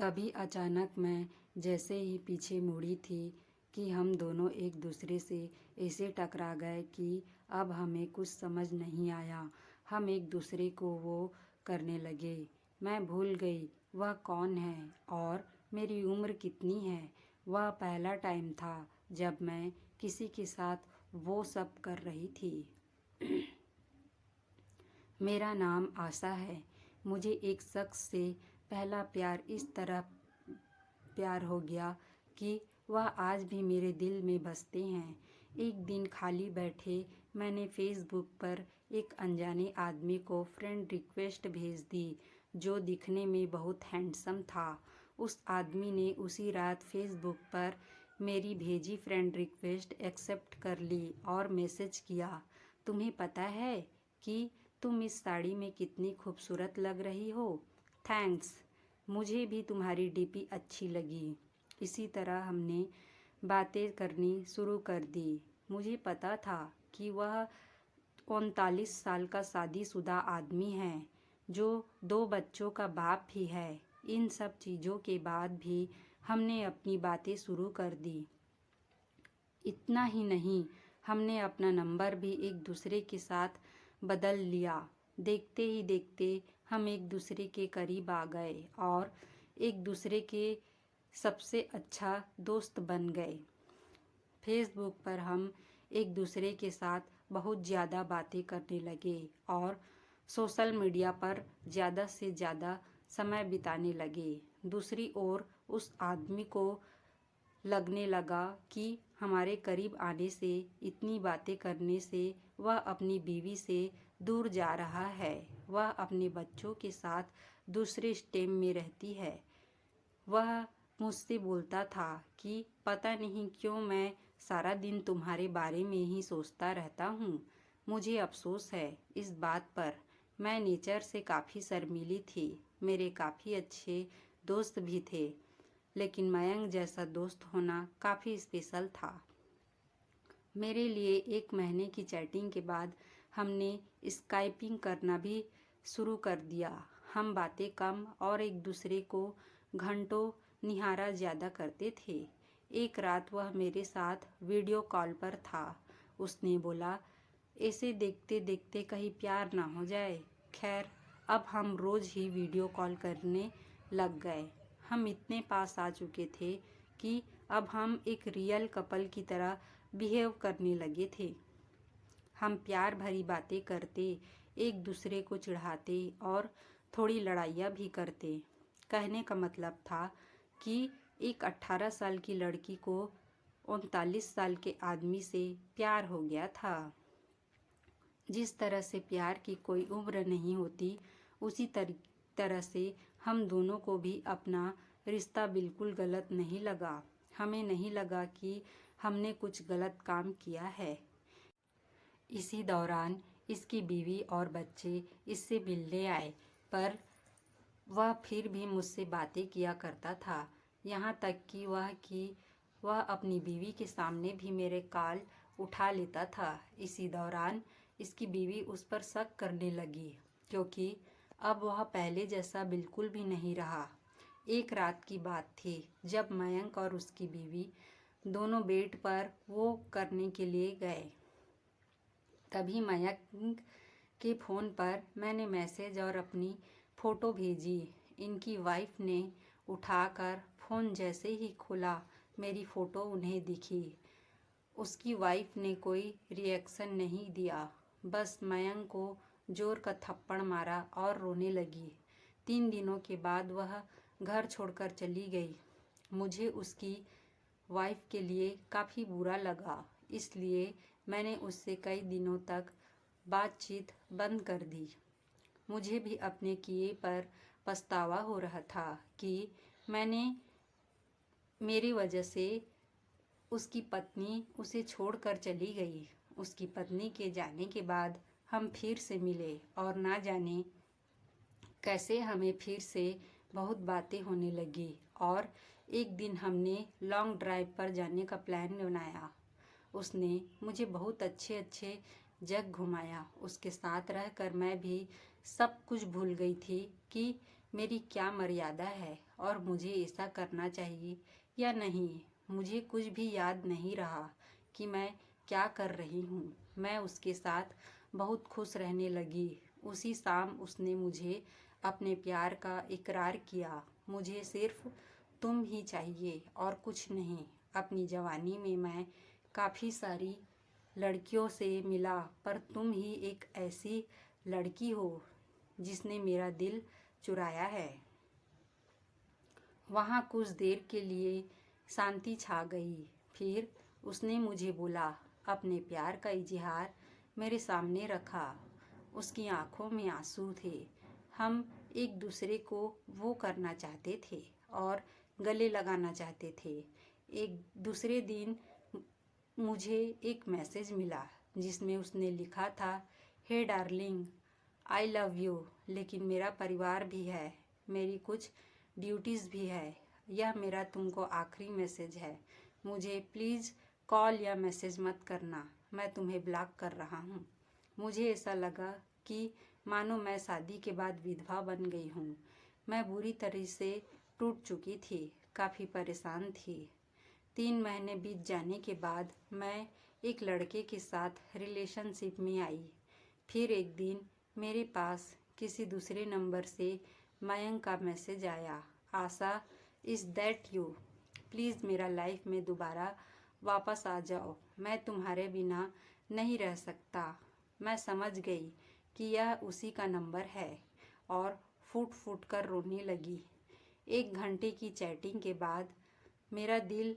तभी अचानक मैं जैसे ही पीछे मुड़ी थी कि हम दोनों एक दूसरे से ऐसे टकरा गए कि अब हमें कुछ समझ नहीं आया। हम एक दूसरे को वो करने लगे। मैं भूल गई वह कौन है और मेरी उम्र कितनी है। वह पहला टाइम था जब मैं किसी के साथ वो सब कर रही थी। मेरा नाम आशा है। मुझे एक शख्स से पहला प्यार इस तरह प्यार हो गया कि वह आज भी मेरे दिल में बसते हैं। एक दिन खाली बैठे मैंने फेसबुक पर एक अनजाने आदमी को फ्रेंड रिक्वेस्ट भेज दी जो दिखने में बहुत हैंडसम था। उस आदमी ने उसी रात फेसबुक पर मेरी भेजी फ्रेंड रिक्वेस्ट एक्सेप्ट कर ली और मैसेज किया, तुम्हें पता है कि तुम इस साड़ी में कितनी खूबसूरत लग रही हो। थैंक्स, मुझे भी तुम्हारी डीपी अच्छी लगी। इसी तरह हमने बातें करनी शुरू कर दी। मुझे पता था कि वह 39 साल का शादीशुदा आदमी है जो 2 बच्चों का बाप भी है। इन सब चीज़ों के बाद भी हमने अपनी बातें शुरू कर दी। इतना ही नहीं, हमने अपना नंबर भी एक दूसरे के साथ बदल लिया। देखते ही देखते हम एक दूसरे के करीब आ गए और एक दूसरे के सबसे अच्छा दोस्त बन गए। फेसबुक पर हम एक दूसरे के साथ बहुत ज़्यादा बातें करने लगे और सोशल मीडिया पर ज़्यादा से ज़्यादा समय बिताने लगे। दूसरी ओर उस आदमी को लगने लगा कि हमारे करीब आने से, इतनी बातें करने से वह अपनी बीवी से दूर जा रहा है। वह अपने बच्चों के साथ दूसरे स्टेट में रहती है। वह मुझसे बोलता था कि पता नहीं क्यों मैं सारा दिन तुम्हारे बारे में ही सोचता रहता हूँ। मुझे अफसोस है इस बात पर। मैं नेचर से काफ़ी शर्मीली थी। मेरे काफ़ी अच्छे दोस्त भी थे, लेकिन मयंक जैसा दोस्त होना काफ़ी स्पेशल था। मेरे लिए 1 महीने की चैटिंग के बाद हमने स्काइपिंग करना भी शुरू कर दिया। हम बातें कम और एक दूसरे को घंटों निहारा ज़्यादा करते थे। एक रात वह मेरे साथ वीडियो कॉल पर था। उसने बोला, ऐसे देखते देखते कहीं प्यार ना हो जाए। खैर, अब हम रोज़ ही वीडियो कॉल करने लग गए। हम इतने पास आ चुके थे कि अब हम एक रियल कपल की तरह बिहेव करने लगे थे। हम प्यार भरी बातें करते, एक दूसरे को चिढ़ाते और थोड़ी लड़ाइयाँ भी करते। कहने का मतलब था कि एक 18 साल की लड़की को 39 साल के आदमी से प्यार हो गया था। जिस तरह से प्यार की कोई उम्र नहीं होती, उसी तरह से हम दोनों को भी अपना रिश्ता बिल्कुल गलत नहीं लगा। हमें नहीं लगा कि हमने कुछ गलत काम किया है। इसी दौरान इसकी बीवी और बच्चे इससे मिलने आए, पर वह फिर भी मुझसे बातें किया करता था। यहाँ तक कि वह अपनी बीवी के सामने भी मेरे कॉल उठा लेता था। इसी दौरान इसकी बीवी उस पर शक करने लगी, क्योंकि अब वह पहले जैसा बिल्कुल भी नहीं रहा। एक रात की बात थी जब मयंक और उसकी बीवी दोनों बेड पर वो करने के लिए गए। तभी मयंक के फ़ोन पर मैंने मैसेज और अपनी फ़ोटो भेजी। इनकी वाइफ ने उठाकर फ़ोन जैसे ही खोला, मेरी फ़ोटो उन्हें दिखी। उसकी वाइफ ने कोई रिएक्शन नहीं दिया, बस मयंक को जोर का थप्पड़ मारा और रोने लगी। 3 दिनों के बाद वह घर छोड़कर चली गई। मुझे उसकी वाइफ के लिए काफ़ी बुरा लगा, इसलिए मैंने उससे कई दिनों तक बातचीत बंद कर दी। मुझे भी अपने किए पर पछतावा हो रहा था कि मेरी वजह से उसकी पत्नी उसे छोड़कर चली गई। उसकी पत्नी के जाने के बाद हम फिर से मिले और ना जाने कैसे हमें फिर से बहुत बातें होने लगी और एक दिन हमने लॉन्ग ड्राइव पर जाने का प्लान बनाया। उसने मुझे बहुत अच्छे अच्छे जगह घुमाया। उसके साथ रहकर मैं भी सब कुछ भूल गई थी कि मेरी क्या मर्यादा है और मुझे ऐसा करना चाहिए या नहीं। मुझे कुछ भी याद नहीं रहा कि मैं क्या कर रही हूँ। मैं उसके साथ बहुत खुश रहने लगी। उसी शाम उसने मुझे अपने प्यार का इकरार किया। मुझे सिर्फ तुम ही चाहिए और कुछ नहीं। अपनी जवानी में मैं काफ़ी सारी लड़कियों से मिला, पर तुम ही एक ऐसी लड़की हो जिसने मेरा दिल चुराया है। वहाँ कुछ देर के लिए शांति छा गई। फिर उसने मुझे बोला, अपने प्यार का इजहार मेरे सामने रखा। उसकी आंखों में आंसू थे। हम एक दूसरे को वो करना चाहते थे और गले लगाना चाहते थे। एक दूसरे दिन मुझे एक मैसेज मिला जिसमें उसने लिखा था, हे डार्लिंग, आई लव यू, लेकिन मेरा परिवार भी है, मेरी कुछ ड्यूटीज़ भी है। यह मेरा तुमको आखिरी मैसेज है। मुझे प्लीज़ कॉल या मैसेज मत करना, मैं तुम्हें ब्लॉक कर रहा हूँ। मुझे ऐसा लगा कि मानो मैं शादी के बाद विधवा बन गई हूँ। मैं बुरी तरह से टूट चुकी थी, काफ़ी परेशान थी। 3 महीने बीत जाने के बाद मैं एक लड़के के साथ रिलेशनशिप में आई। फिर एक दिन मेरे पास किसी दूसरे नंबर से मयंक का मैसेज आया, आशा, इज़ दैट यू? प्लीज़ मेरा लाइफ में दोबारा वापस आ जाओ, मैं तुम्हारे बिना नहीं रह सकता। मैं समझ गई कि यह उसी का नंबर है और फूट फूट कर रोने लगी। 1 घंटे की चैटिंग के बाद मेरा दिल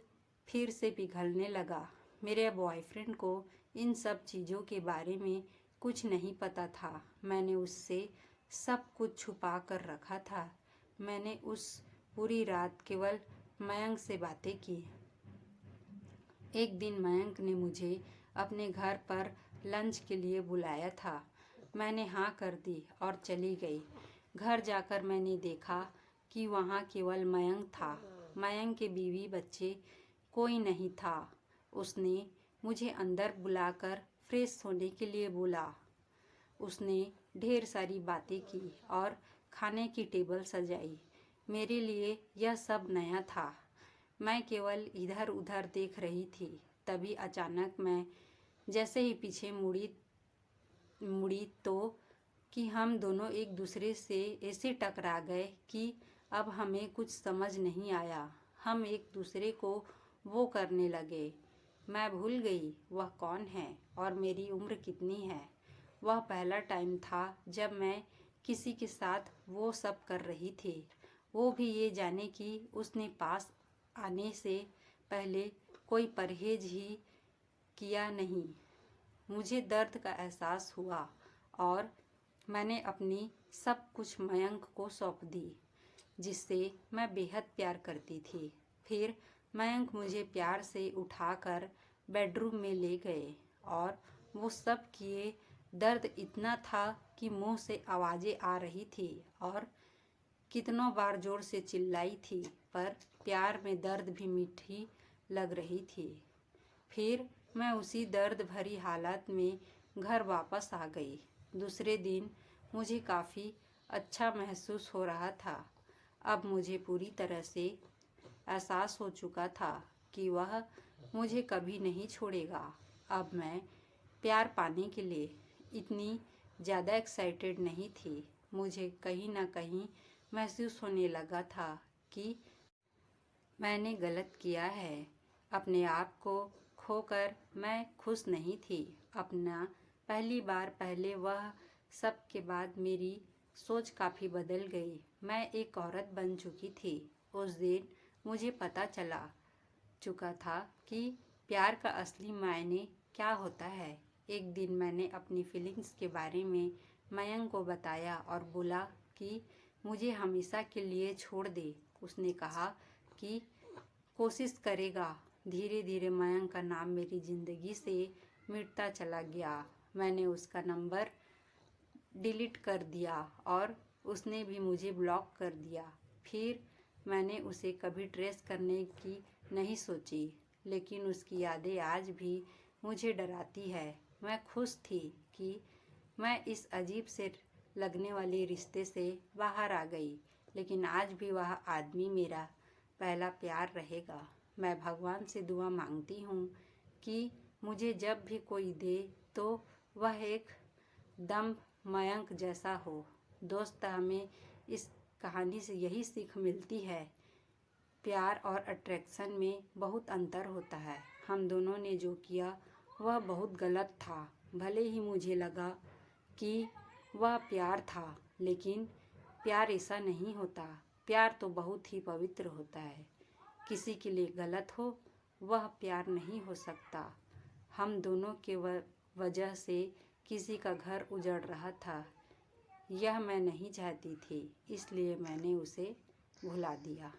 फिर से पिघलने लगा। मेरे बॉयफ्रेंड को इन सब चीज़ों के बारे में कुछ नहीं पता था। मैंने उससे सब कुछ छुपा कर रखा था। मैंने उस पूरी रात केवल मयंक से बातें की। एक दिन मयंक ने मुझे अपने घर पर लंच के लिए बुलाया था। मैंने हाँ कर दी और चली गई। घर जाकर मैंने देखा कि वहाँ केवल मयंक था। मयंक के बीवी बच्चे कोई नहीं था। उसने मुझे अंदर बुलाकर फ्रेश होने के लिए बोला। उसने ढेर सारी बातें की और खाने की टेबल सजाई। मेरे लिए यह सब नया था। मैं केवल इधर उधर देख रही थी। तभी अचानक मैं जैसे ही पीछे मुड़ी तो कि हम दोनों एक दूसरे से ऐसे टकरा गए कि अब हमें कुछ समझ नहीं आया। हम एक दूसरे को वो करने लगे। मैं भूल गई वह कौन है और मेरी उम्र कितनी है। वह पहला टाइम था जब मैं किसी के साथ वो सब कर रही थी, वो भी ये जाने कि उसने पास आने से पहले कोई परहेज ही किया नहीं। मुझे दर्द का एहसास हुआ और मैंने अपनी सब कुछ मयंक को सौंप दी, जिससे मैं बेहद प्यार करती थी। फिर मयंक मुझे प्यार से उठाकर बेडरूम में ले गए और वो सब किए। दर्द इतना था कि मुंह से आवाज़ें आ रही थी और कितनों बार जोर से चिल्लाई थी, पर प्यार में दर्द भी मीठी लग रही थी। फिर मैं उसी दर्द भरी हालत में घर वापस आ गई। दूसरे दिन मुझे काफ़ी अच्छा महसूस हो रहा था। अब मुझे पूरी तरह से एहसास हो चुका था कि वह मुझे कभी नहीं छोड़ेगा। अब मैं प्यार पाने के लिए इतनी ज़्यादा एक्साइटेड नहीं थी। मुझे कहीं ना कहीं महसूस होने लगा था कि मैंने गलत किया है। अपने आप को खोकर मैं खुश नहीं थी। अपना पहली बार पहले वह सब के बाद मेरी सोच काफ़ी बदल गई। मैं एक औरत बन चुकी थी। उस दिन मुझे पता चला चुका था कि प्यार का असली मायने क्या होता है। एक दिन मैंने अपनी फीलिंग्स के बारे में मयंक को बताया और बोला कि मुझे हमेशा के लिए छोड़ दे। उसने कहा कि कोशिश करेगा। धीरे धीरे मयंक का नाम मेरी ज़िंदगी से मिटता चला गया। मैंने उसका नंबर डिलीट कर दिया और उसने भी मुझे ब्लॉक कर दिया। फिर मैंने उसे कभी ट्रेस करने की नहीं सोची, लेकिन उसकी यादें आज भी मुझे डराती है। मैं खुश थी कि मैं इस अजीब से लगने वाले रिश्ते से बाहर आ गई, लेकिन आज भी वह आदमी मेरा पहला प्यार रहेगा। मैं भगवान से दुआ मांगती हूँ कि मुझे जब भी कोई दे तो वह एक दम मयंक जैसा हो। दोस्त, हमें इस कहानी से यही सीख मिलती है, प्यार और अट्रैक्शन में बहुत अंतर होता है। हम दोनों ने जो किया वह बहुत गलत था। भले ही मुझे लगा कि वह प्यार था, लेकिन प्यार ऐसा नहीं होता। प्यार तो बहुत ही पवित्र होता है। किसी के लिए गलत हो वह प्यार नहीं हो सकता। हम दोनों के वजह से किसी का घर उजड़ रहा था। यह मैं नहीं चाहती थी, इसलिए मैंने उसे भुला दिया।